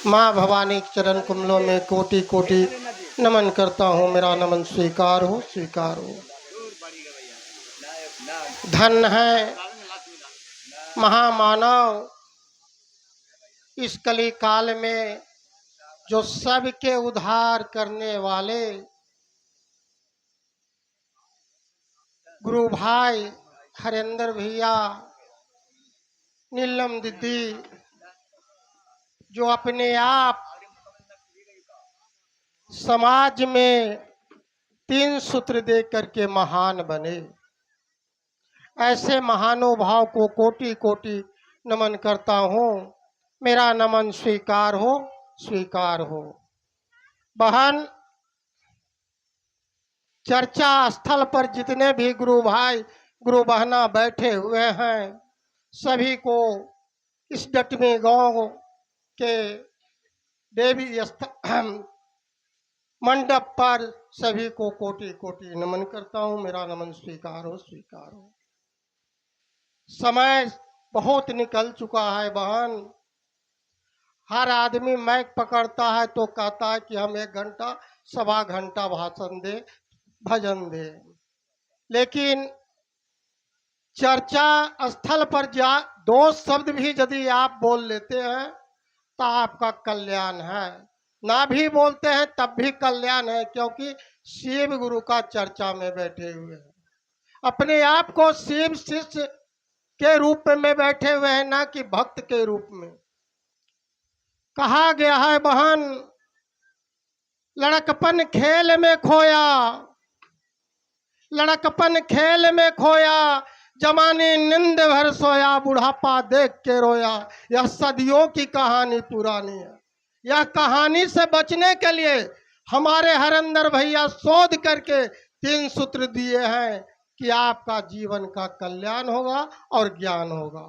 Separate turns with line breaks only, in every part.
माँ भवानी के चरण कमलों में कोटि कोटि नमन करता हूँ। मेरा नमन स्वीकार हो, स्वीकार हो। धन है महामानव इस कली काल में जो सबके उद्धार करने वाले गुरु भाई हरेंद्र भैया, नीलम दीदी, जो अपने आप समाज में 3 सूत्र दे करके महान बने, ऐसे महानुभाव को कोटि कोटि नमन करता हूँ। मेरा नमन स्वीकार हो, स्वीकार हो। बहन, चर्चा स्थल पर जितने भी गुरु भाई गुरु बहना बैठे हुए हैं, सभी को इस डटमी गांव के देवी मंडप पर सभी को कोटि कोटि नमन करता हूँ। मेरा नमन स्वीकार हो, स्वीकार हो। समय बहुत निकल चुका है बहन। हर आदमी माइक पकड़ता है तो कहता है कि हम 1 घंटा 1.25 घंटा भाषण दे, भजन दे, लेकिन चर्चा स्थल पर 2 शब्द भी यदि आप बोल लेते हैं तो आपका कल्याण है। ना भी बोलते हैं तब भी कल्याण है, क्योंकि शिव गुरु का चर्चा में बैठे हुए हैं। अपने आप को शिव शिष्य के रूप में बैठे हुए हैं, ना कि भक्त के रूप में। कहा गया है बहन, लड़कपन खेल में खोया, लड़कपन खेल में खोया, जमाने नींद भर सोया, बुढ़ापा देख के रोया। यह सदियों की कहानी पुरानी है। यह कहानी से बचने के लिए हमारे हरेंद्र भैया शोध करके 3 सूत्र दिए हैं कि आपका जीवन का कल्याण होगा और ज्ञान होगा।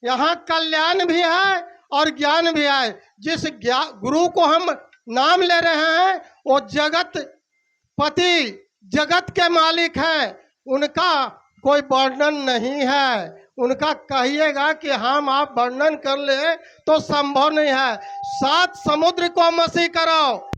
यहाँ कल्याण भी है और ज्ञान भी है। जिस गुरु को हम नाम ले रहे हैं वो जगत पति, जगत के मालिक है। उनका कोई वर्णन नहीं है। उनका कहिएगा कि हम आप वर्णन कर ले तो संभव नहीं है। 7 समुद्र को मसी करो।